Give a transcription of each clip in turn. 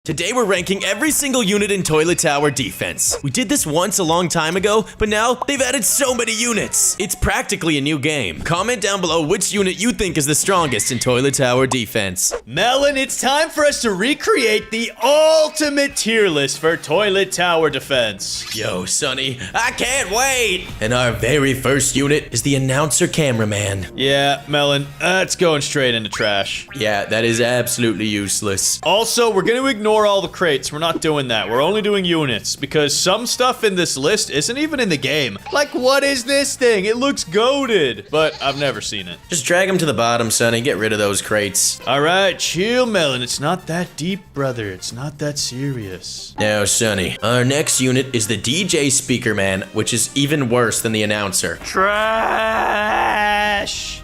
Today we're ranking every single unit in Toilet Tower defense. We did this once a long time ago, but now they've added so many units. It's practically a new game. Comment down below which unit you think is the strongest in Toilet Tower defense. Melon, it's time for us to recreate the ultimate tier list for Toilet Tower defense. Yo, Sonny, I can't wait! And our very first unit is the announcer cameraman. Yeah, Melon, that's going straight into trash. Yeah, that is absolutely useless. Also, we're gonna ignore all the crates. We're not doing that. We're only doing units because some stuff in this list isn't even in the game. Like, what is this thing? It looks goated, but I've never seen it. Just drag them to the bottom, Sonny. Get rid of those crates. All right, chill, Melon. It's not that deep, brother. It's not that serious. Now, Sonny, our next unit is the DJ Speaker Man, which is even worse than the announcer. Trash!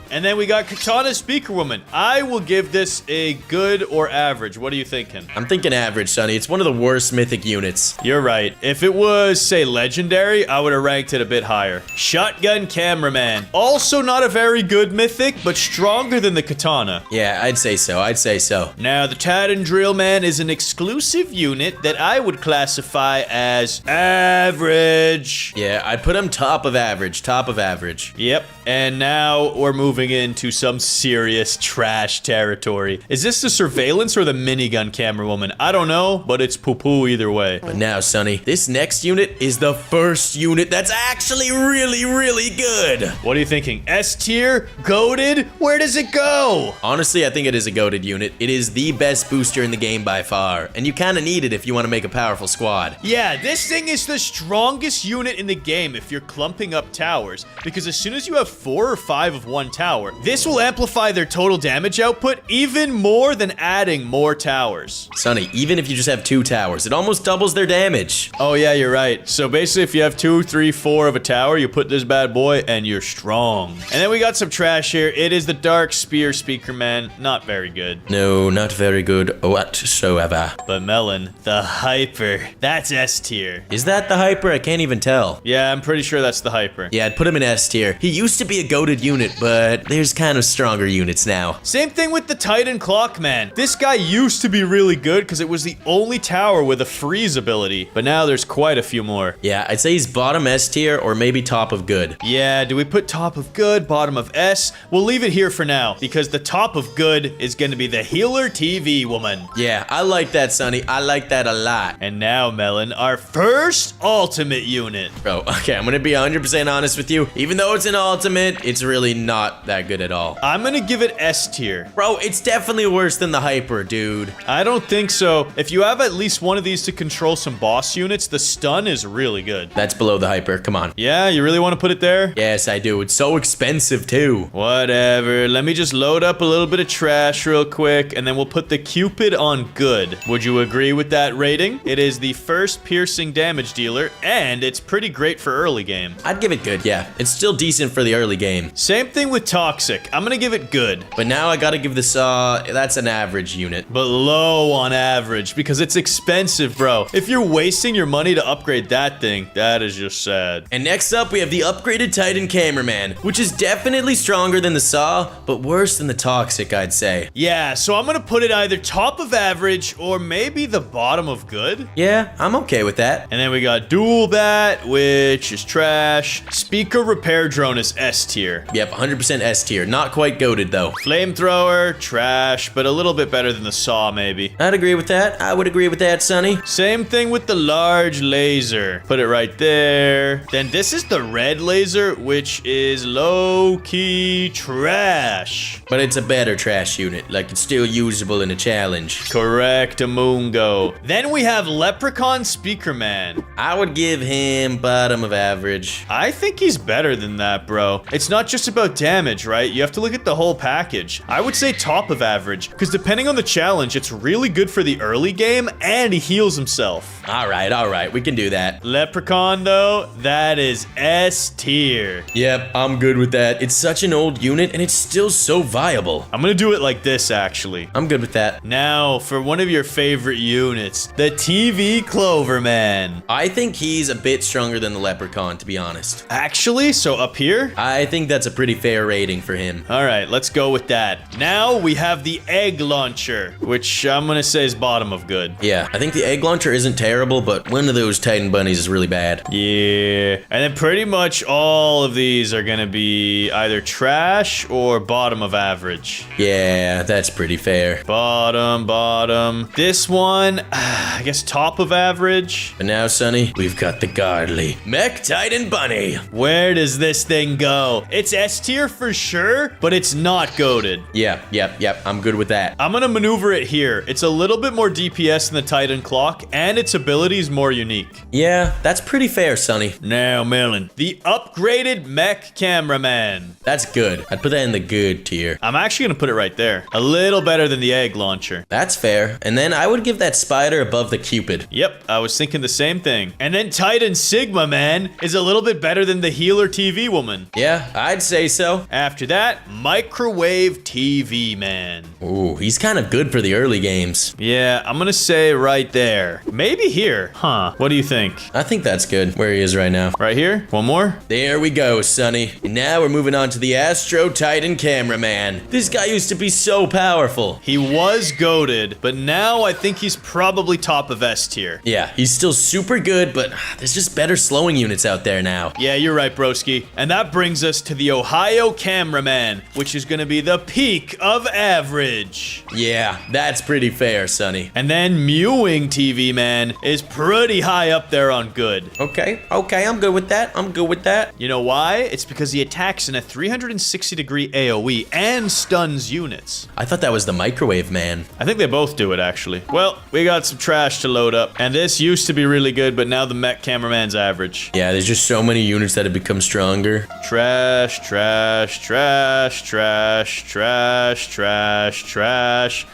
And then we got Katana Speaker Woman. I will give this a good or average. What are you thinking? I'm thinking average, Sonny. It's one of the worst mythic units. You're right. If it was, say, legendary, I would have ranked it a bit higher. Shotgun Cameraman. Also not a very good mythic, but stronger than the Katana. Yeah, I'd say so. I'd say so. Now, the Titan Drill Man is an exclusive unit that I would classify as average. Yeah, I'd put him top of average. Top of average. Yep. And now we're moving into some serious trash territory. Is this the surveillance or the minigun camera woman? I don't know, but it's poo-poo either way. But now, Sonny, this next unit is the first unit that's actually really good. What are you thinking? S tier? Goated? Where does it go? Honestly, I think it is a goated unit. It is the best booster in the game by far, and you kind of need it if you want to make a powerful squad. Yeah, this thing is the strongest unit in the game if you're clumping up towers, because as soon as you have 4 or 5 of one tower, this will amplify their total damage output even more than adding more towers. Sonny, even if you just have 2 towers, it almost doubles their damage. Oh yeah, you're right. So basically, if you have 2, 3, 4 of a tower, you put this bad boy and you're strong. And then we got some trash here. It is the Dark Spear Speaker Man. Not very good. No, not very good whatsoever. But Melon, the Hyper, that's S tier. Is that the Hyper? I can't even tell. Yeah, I'm pretty sure that's the Hyper. Yeah, I'd put him in S tier. He used to be a goated unit, but there's kind of stronger units now. Same thing with the Titan Clockman. This guy used to be really good because it was the only tower with a freeze ability, but now there's quite a few more. Yeah, I'd say he's bottom S tier or maybe top of good. Yeah, do we put top of good, bottom of S? We'll leave it here for now because the top of good is going to be the Healer TV Woman. Yeah, I like that, Sonny. I like that a lot. And now, Melon, our first ultimate unit. Bro, okay, I'm gonna be 100% honest with you. Even though it's an ultimate, it's really not that good at all. I'm gonna give it S tier. Bro, it's definitely worse than the Hyper, dude. I don't think so. If you have at least one of these to control some boss units, the stun is really good. That's below the Hyper, come on. Yeah, you really want to put it there? Yes, I do. It's so expensive, too. Whatever. Let me just load up a little bit of trash real quick, and then we'll put the Cupid on good. Would you agree with that rating? It is the first piercing damage dealer, and it's pretty great for early game. I'd give it good, yeah. It's still decent for the early game. Same thing with Toxic. I'm gonna give it good. But now I gotta give the Saw, that's an average unit. But low on average, because it's expensive, bro. If you're wasting your money to upgrade that thing, that is just sad. And next up, we have the upgraded Titan Cameraman, which is definitely stronger than the Saw, but worse than the Toxic, I'd say. Yeah, so I'm gonna put it either top of average or maybe the bottom of good. Yeah, I'm okay with that. And then we got Dual Bat, which is trash. Speaker Repair Drone is S tier. Yep, 100% S tier. Not quite goated, though. Flamethrower, trash, but a little bit better than the Saw, maybe. I'd agree with that. I would agree with that, Sonny. Same thing with the Large Laser. Put it right there. Then this is the Red Laser, which is low-key trash. But it's a better trash unit. Like, it's still usable in a challenge. Correct, Amungo. Then we have Leprechaun Speaker Man. I would give him bottom of average. I think he's better than that, bro. It's not just about damage, right? You have to look at the whole package. I would say top of average, because depending on the challenge, it's really good for the early game, and he heals himself. All right, we can do that. Leprechaun, though, that is S tier. Yep, I'm good with that. It's such an old unit, and it's still so viable. I'm gonna do it like this, actually. I'm good with that. Now, for one of your favorite units, the TV Clover Man. I think he's a bit stronger than the Leprechaun, to be honest. Actually, so up here? I think that's a pretty fair rating for him. All right, let's go with that. Now we have the egg launcher, which I'm gonna say is bottom of good. Yeah, I think the egg launcher isn't terrible, but one of those Titan bunnies is really bad. Yeah, and then pretty much all of these are gonna be either trash or bottom of average. Yeah, that's pretty fair. Bottom. This one, I guess top of average. But now, Sonny, we've got the godly Mech Titan Bunny. Where does this thing go? It's S tier for sure, but it's not goated. Yep, I'm good with that. I'm gonna maneuver it here. It's a little bit more DPS than the Titan Clock, and its ability is more unique. Yeah, that's pretty fair, Sonny. Now, Melon, the upgraded Mech Cameraman. That's good. I'd put that in the good tier. I'm actually gonna put it right there. A little better than the egg launcher. That's fair. And then I would give that spider above the Cupid. Yep, I was thinking the same thing. And then Titan Sigma Man is a little bit better than the healer TV woman. Yeah, I'd say so. After that, Microwave TV Man. Ooh, he's kind of good for the early games. Yeah, I'm gonna say right there. Maybe here. Huh, what do you think? I think that's good, where he is right now. Right here? One more? There we go, Sonny. And now we're moving on to the Astro Titan Cameraman. This guy used to be so powerful. He was goated, but now I think he's probably top of S tier. Yeah, he's still super good, but there's just better slowing units out there now. Yeah, you're right, broski. And that brings us to the Ohio Cameraman, which is gonna be the peak of average. Yeah, that's pretty fair, Sonny. And then Mewing TV Man is pretty high up there on good. Okay, I'm good with that. You know why? It's because he attacks in a 360-degree AoE and stuns units. I thought that was the Microwave Man. I think they both do it, actually. Well, we got some trash to load up. And this used to be really good, but now the Mech Cameraman's average. Yeah, there's just so many units that have become stronger. Trash.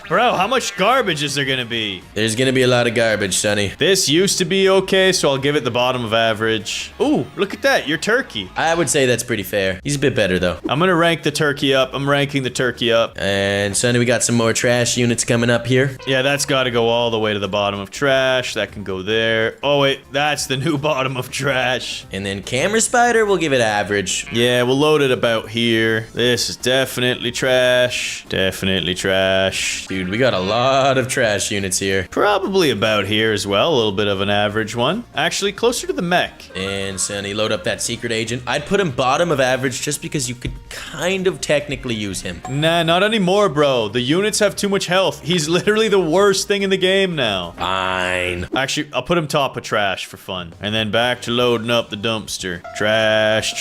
Bro, how much garbage is there gonna be? There's gonna be a lot of garbage, Sonny. This used to be okay, so I'll give it the bottom of average. Ooh, look at that, your turkey. I would say that's pretty fair. He's a bit better, though. I'm gonna rank the turkey up. I'm ranking the turkey up. And, Sonny, we got some more trash units coming up here. Yeah, that's gotta go all the way to the bottom of trash. That can go there. Oh, wait, that's the new bottom of trash. And then Camera Spider, we'll give it average. Yeah, we'll load it about here. This is definitely trash. Definitely trash. Dude, we got a lot of trash units here. Probably about here as well. A little bit of an average one. Actually, closer to the mech. And, Sonny, load up that Secret Agent. I'd put him bottom of average just because you could kind of technically use him. Nah, not anymore, bro. The units have too much health. He's literally the worst thing in the game now. Fine. Actually, I'll put him top of trash for fun. And then back to loading up the dumpster. Trash.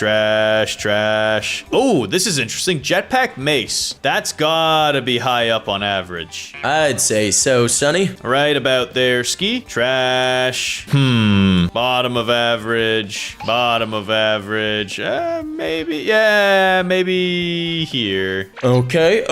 Oh, this is interesting. Jetpack Mace. That's gotta be high up on average. I'd say so, Sonny. Right about there. Ski. Trash. Bottom of average. Maybe. Yeah, maybe here. Okay.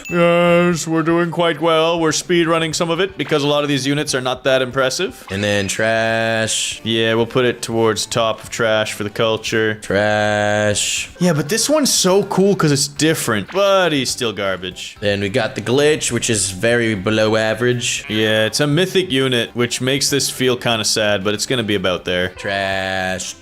Yes, we're doing quite well. We're speed running some of it because a lot of these units are not that impressive. And then trash. Yeah, we'll put it towards top of trash for the culture. Trash. Yeah, but this one's so cool because it's different, but he's still garbage. Then we got the Glitch, which is very below average. Yeah, it's a mythic unit, which makes this feel kind of sad, but it's gonna be about there. Trash.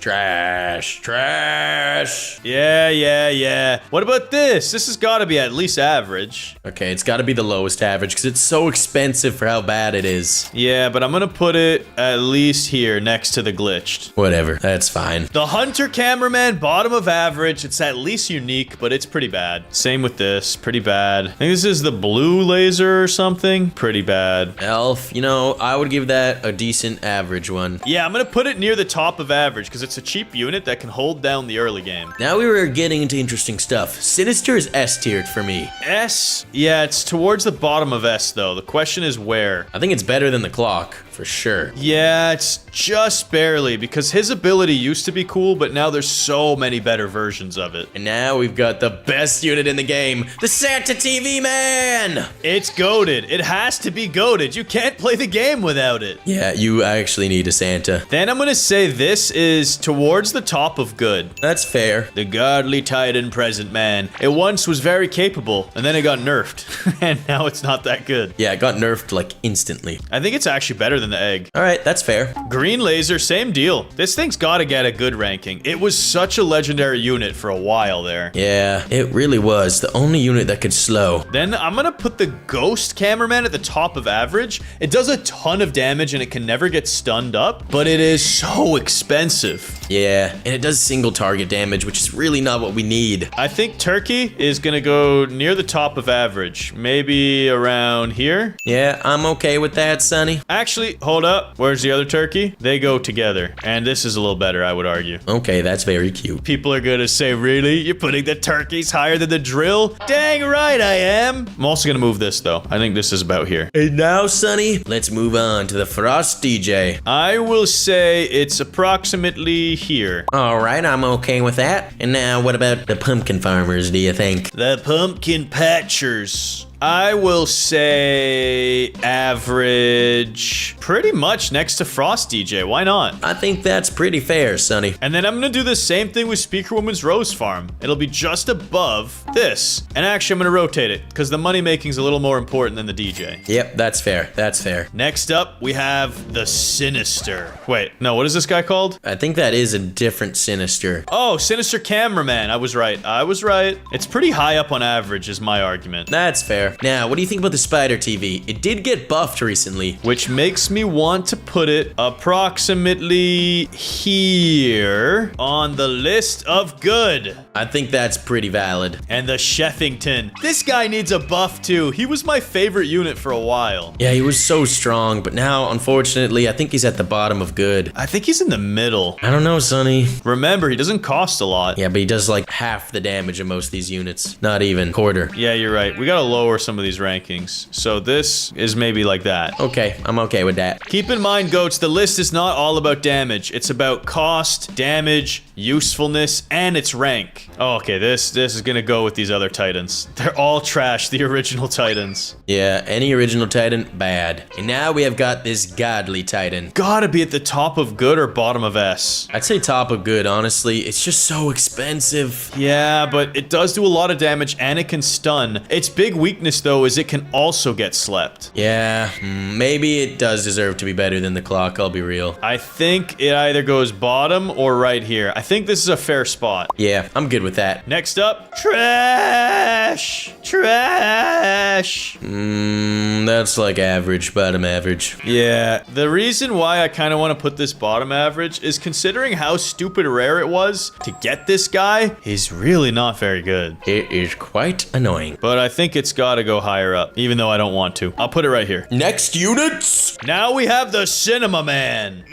Yeah. What about this? This has got to be at least average. Okay, it's got to be the lowest average because it's so expensive for how bad it is. Yeah, but I'm gonna put it at least here next to the glitched. Whatever, that's fine. The Hunter Cameraman, bottom of average. It's at least unique, but it's pretty bad. Same with this, pretty bad. I think this is the blue laser or something. Pretty bad. Elf, you know, I would give that a decent average one. Yeah, I'm gonna put it near the top of average because it's a cheap unit that can hold down the early game. Now we were getting into interesting stuff. Sinister is S-tiered for me. S? Yeah, it's towards the bottom of S though. The question is where. I think it's better than the clock, for sure. Yeah, it's just barely because his ability used to be cool, but now there's so many better versions of it. And now we've got the best unit in the game, the Santa TV Man! It's goated. It has to be goated. You can't play the game without it. Yeah, you actually need a Santa. Then I'm gonna say this is towards the top of good. That's fair. The God godly Titan present man. It once was very capable, and then it got nerfed, and now it's not that good. Yeah, it got nerfed like instantly. I think it's actually better than the egg. All right, that's fair. Green laser, same deal. This thing's gotta get a good ranking. It was such a legendary unit for a while there. Yeah, it really was. The only unit that could slow. Then I'm gonna put the ghost cameraman at the top of average. It does a ton of damage and it can never get stunned up, but it is so expensive. Yeah, and it does single target damage, which is really not what we need. I think Turkey is gonna go near the top of average. Maybe around here. Yeah, I'm okay with that, Sonny. Actually, hold up. Where's the other turkey? They go together. And this is a little better, I would argue. Okay, that's very cute. People are gonna say, really? You're putting the turkeys higher than the drill? Dang right I am. I'm also gonna move this, though. I think this is about here. And now, Sonny, let's move on to the Frost DJ. I will say it's approximately here. All right, I'm okay with that. And now, what about the pumpkin farmers, do you think? The pumpkin patchers. I will say average, pretty much next to Frost DJ. Why not? I think that's pretty fair, Sonny. And then I'm gonna do the same thing with Speaker Woman's Rose Farm. It'll be just above this. And actually, I'm gonna rotate it because the money making's a little more important than the DJ. Yep, that's fair. That's fair. Next up, we have the Sinister. Wait, no, what is this guy called? I think that is a different Sinister. Oh, Sinister Cameraman. I was right. I was right. It's pretty high up on average is my argument. That's fair. Now, what do you think about the Spider TV? It did get buffed recently. Which makes me want to put it approximately here on the list of good. I think that's pretty valid. And the Sheffington. This guy needs a buff too. He was my favorite unit for a while. Yeah, he was so strong, but now, unfortunately, I think he's at the bottom of good. I think he's in the middle. I don't know, Sonny. Remember, he doesn't cost a lot. Yeah, but he does like half the damage of most of these units. Not even. Quarter. Yeah, you're right. We gotta lower some of these rankings. So this is maybe like that. Okay, I'm okay with that. Keep in mind, goats, the list is not all about damage. It's about cost, damage, usefulness, and its rank. Oh, okay, this is gonna go with these other titans. They're all trash, the original titans. Yeah, any original titan, bad. And now we have got this godly titan. Gotta be at the top of good or bottom of S. I'd say top of good, honestly. It's just so expensive. Yeah, but it does do a lot of damage and it can stun. Its big weakness, though, is it can also get slept. Yeah, maybe it does deserve to be better than the clock, I'll be real. I think it either goes bottom or right here. I think this is a fair spot. Yeah, I'm good with that. Next up, trash. Trash. That's like average, bottom average. Yeah, the reason why I kind of want to put this bottom average is considering how stupid rare it was to get this guy, he's really not very good. It is quite annoying. But I think it's got to go higher up, even though I don't want to. I'll put it right here. Next units. Now we have the Cinema Man.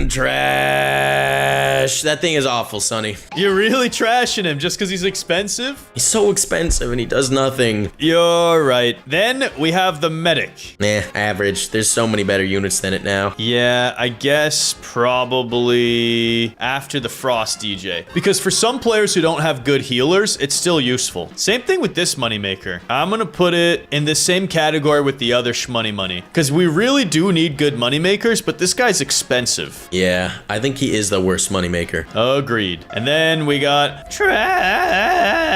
Trash. That thing is awful, Sonny. You're really trashing him just because he's expensive? He's so expensive and he does nothing. You're right. Then we have the Medic. Nah, average. There's so many better units than it now. Yeah, I guess probably after the Frost DJ. Because for some players who don't have good healers, it's still useful. Same thing with this Moneymaker. I'm gonna put it in the same category with the other Shmoney. Because we really do need good Moneymakers, but this guy's expensive. Yeah, I think he is the worst moneymaker. Agreed. And then we got trash.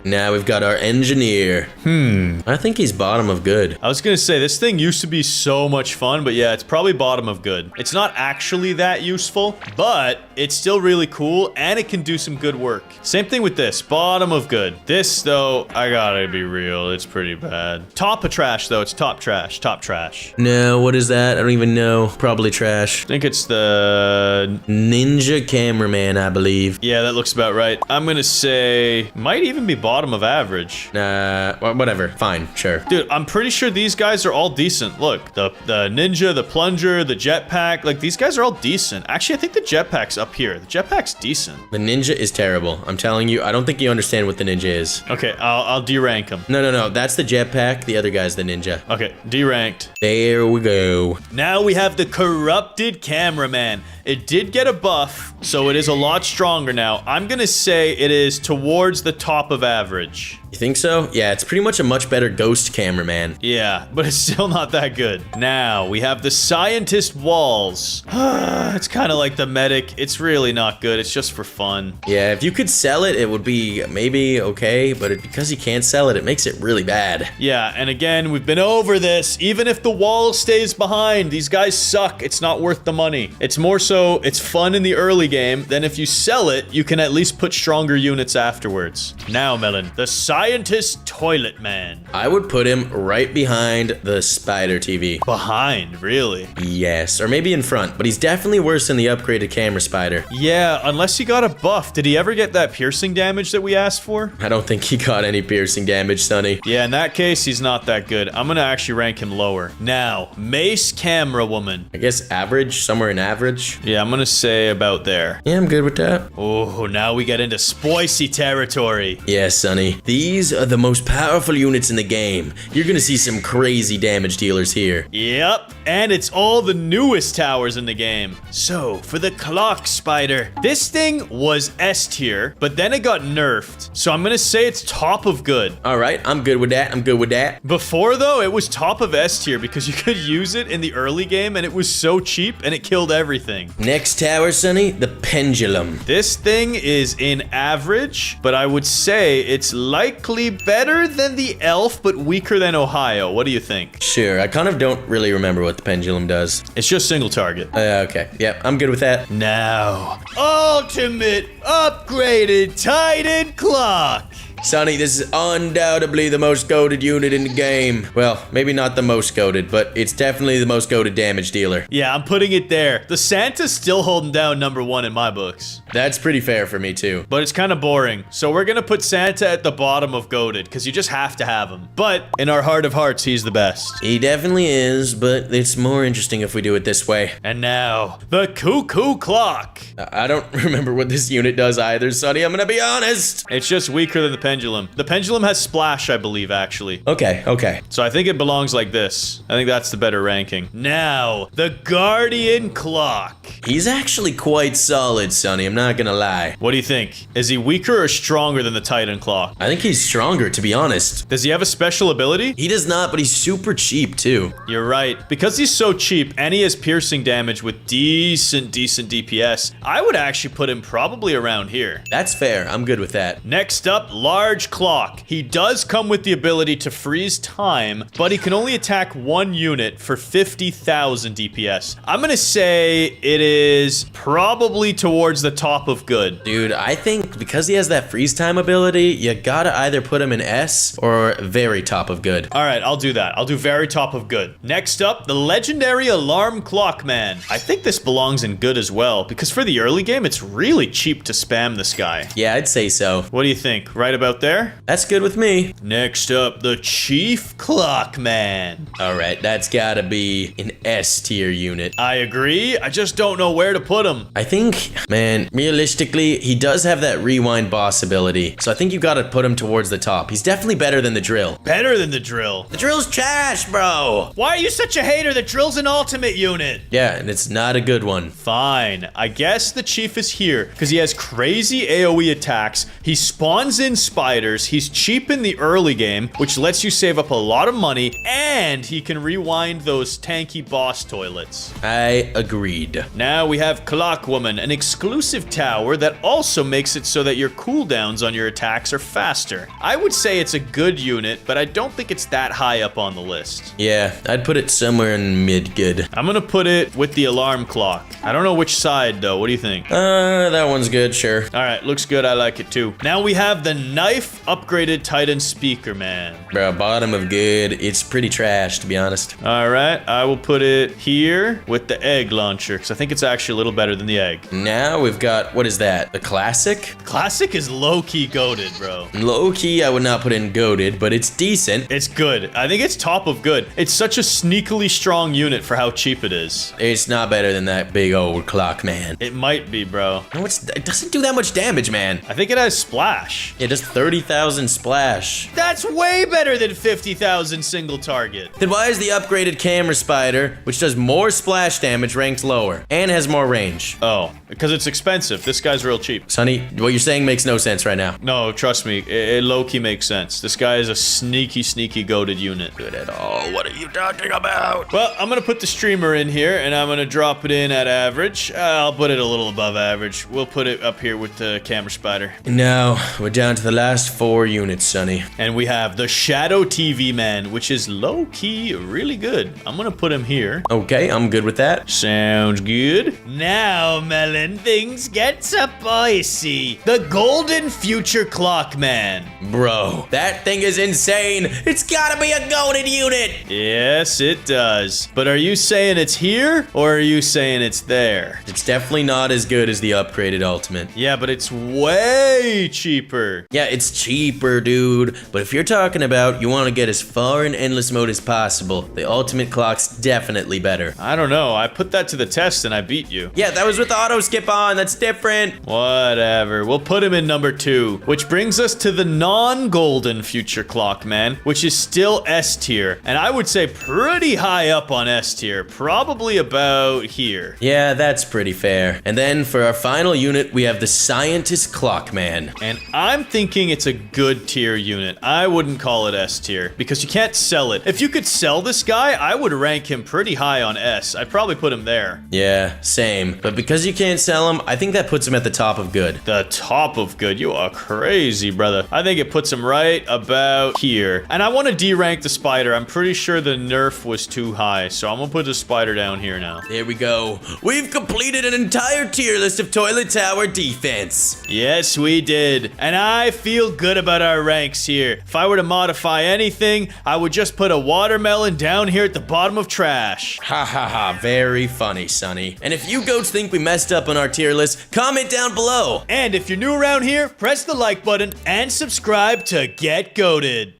Now we've got our engineer. I think he's bottom of good. I was gonna say, this thing used to be so much fun, but yeah, it's probably bottom of good. It's not actually that useful, but it's still really cool, and it can do some good work. Same thing with this, bottom of good. This, though, I gotta be real, it's pretty bad. Top of trash, though, it's top trash, top trash. No, what is that? I don't even know. Probably trash. I think it's the Ninja Cameraman, I believe. Yeah, that looks about right. I'm gonna say, might even be bottom of average. Whatever. Fine, sure. Dude, I'm pretty sure these guys are all decent. Look, the Ninja, the Plunger, the Jetpack, like these guys are all decent. Actually, I think the Jetpack's up here. The Jetpack's decent. The Ninja is terrible. I'm telling you, I don't think you understand what the Ninja is. Okay, I'll derank him. No. That's the Jetpack. The other guy's the Ninja. Okay, deranked. There we go. Now we have the Corrupted Cameraman. It did get a buff, so it is a lot stronger now. I'm gonna say it is towards the top of average. You think so? Yeah, it's pretty much a much better ghost cameraman. Yeah, but it's still not that good. Now, we have the scientist walls. It's kind of like the medic. It's really not good. It's just for fun. Yeah, if you could sell it, it would be maybe okay, but because you can't sell it, it makes it really bad. Yeah, and again, we've been over this. Even if the wall stays behind, these guys suck. It's not worth the money. It's more so, it's fun in the early game. Then if you sell it, you can at least put stronger units afterwards. Now, Melon, the scientist toilet man. I would put him right behind the spider TV. Behind, really? Yes, or maybe in front, but he's definitely worse than the upgraded camera spider. Yeah, unless he got a buff. Did he ever get that piercing damage that we asked for? I don't think he got any piercing damage, Sonny. Yeah, in that case, he's not that good. I'm gonna actually rank him lower. Now, Mace Camera Woman. I guess average, somewhere in average. Yeah, I'm gonna say about there. Yeah, I'm good with that. Oh, now we get into spicy territory. Yeah, Sonny. These are the most powerful units in the game. You're gonna see some crazy damage dealers here. Yep, and it's all the newest towers in the game. So, for the clock spider, this thing was S tier, but then it got nerfed. So I'm gonna say it's top of good. All right, I'm good with that. I'm good with that. Before, though, it was top of S tier because you could use it in the early game and it was so cheap and it killed everything. Next tower, Sonny, the pendulum. This thing is in average, but I would say it's likely better than the elf, but weaker than Ohio. What do you think? Sure, I kind of don't really remember what the pendulum does. It's just single target. Okay, yep, I'm good with that. Now, ultimate upgraded Titan clock. Sonny, this is undoubtedly the most goated unit in the game. Well, maybe not the most goated, but it's definitely the most goated damage dealer. Yeah, I'm putting it there. The Santa's still holding down #1 in my books. That's pretty fair for me, too. But it's kind of boring. So we're gonna put Santa at the bottom of goated, because you just have to have him. But in our heart of hearts, he's the best. He definitely is, but it's more interesting if we do it this way. And now, the cuckoo clock. I don't remember what this unit does either, Sonny. I'm gonna be honest. It's just weaker than the pendulum. The pendulum has splash, I believe, actually. Okay. So I think it belongs like this. I think that's the better ranking. Now, the Guardian clock. He's actually quite solid, Sonny. I'm not gonna lie. What do you think? Is he weaker or stronger than the Titan clock? I think he's stronger, to be honest. Does he have a special ability? He does not, but he's super cheap, too. You're right. Because he's so cheap and he has piercing damage with decent DPS, I would actually put him probably around here. That's fair. I'm good with that. Next up, large clock. He does come with the ability to freeze time, but he can only attack one unit for 50,000 DPS. I'm gonna say it is probably towards the top of good. Dude, I think because he has that freeze time ability, you gotta either put him in S or very top of good. All right, I'll do that. I'll do very top of good. Next up, the legendary alarm clock man. I think this belongs in good as well, because for the early game, it's really cheap to spam this guy. Yeah, I'd say so. What do you think? Right about there? That's good with me. Next up, the chief clock man. All right, that's gotta be an S tier unit. I agree. I just don't know where to put him. I think, man, realistically, he does have that rewind boss ability, so I think you gotta put him towards the top. He's definitely better than the drill. Better than the drill. The drill's trash, bro. Why are you such a hater? The drill's an ultimate unit. Yeah, and it's not a good one. Fine. I guess the chief is here because he has crazy AoE attacks. He spawns in spiders. He's cheap in the early game, which lets you save up a lot of money, and he can rewind those tanky boss toilets. I agreed. Now we have Clock Woman, an exclusive tower that also makes it so that your cooldowns on your attacks are faster. I would say it's a good unit, but I don't think it's that high up on the list. Yeah, I'd put it somewhere in mid-good. I'm gonna put it with the alarm clock. I don't know which side, though. What do you think? That one's good, sure. All right, looks good. I like it, too. Now we have the knife upgraded Titan speaker man. Bro, bottom of good. It's pretty trash, to be honest. All right, I will put it here with the egg launcher, because I think it's actually a little better than the egg. Now we've got, what is that? The classic? Classic is low-key goated, bro. Low-key, I would not put in goated, but it's decent. It's good. I think it's top of good. It's such a sneakily strong unit for how cheap it is. It's not better than that big old clock, man. It might be, bro. No, it doesn't do that much damage, man. I think it has splash. It does 30,000 splash. That's way better than 50,000 single target. Then why is the upgraded camera spider, which does more splash damage, ranked lower and has more range? Oh, because it's expensive. This guy's real cheap. Sonny, what you're saying makes no sense right now. No, trust me, it low-key makes sense. This guy is a sneaky goated unit. Good at all. What are you talking about? Well, I'm gonna put the streamer in here, and I'm gonna drop it in at average. I'll put it a little above average. We'll put it up here with the camera spider. Now, we're down to the last 4 units, Sonny. And we have the Shadow TV Man, which is low-key really good. I'm gonna put him here. Okay, I'm good with that. Sounds good. Now, Melon, things get spicy. The Golden Future Clock Man. Bro, that thing is insane. It's gotta be a golden unit. Yes, it does. But are you saying it's here, or are you saying it's there? It's definitely not as good as the upgraded ultimate. Yeah, but it's way cheaper. Yeah, it's cheaper, dude. But if you're talking about you want to get as far in endless mode as possible, the ultimate clock's definitely better. I don't know. I put that to the test and I beat you. Yeah, that was with auto skip on. That's different. Whatever. We'll put him in number 2, which brings us to the non-golden future clock man, which is still S tier. And I would say pretty high up on S tier, probably about here. Yeah, that's pretty fair. And then for our final unit, we have the scientist clock man. And I'm thinking it's a good tier unit. I wouldn't call it S tier because you can't sell it. If you could sell this guy, I would rank him pretty high on S. I'd probably put him there. Yeah, same. But because you can't sell him, I think that puts him at the top of good. The top of good? You are crazy, brother. I think it puts him right about here. And I want to D-rank the spider. I'm pretty sure the nerf was too high, so I'm gonna put the spider down here now. There we go. We've completed an entire tier list of toilet tower defense. Yes, we did. And I feel good about our ranks here. If I were to modify anything, I would just put a watermelon down here at the bottom of trash. Ha ha ha, very funny, Sonny. And if you goats think we messed up on our tier list, comment down below. And if you're new around here, press the like button and subscribe to get goated.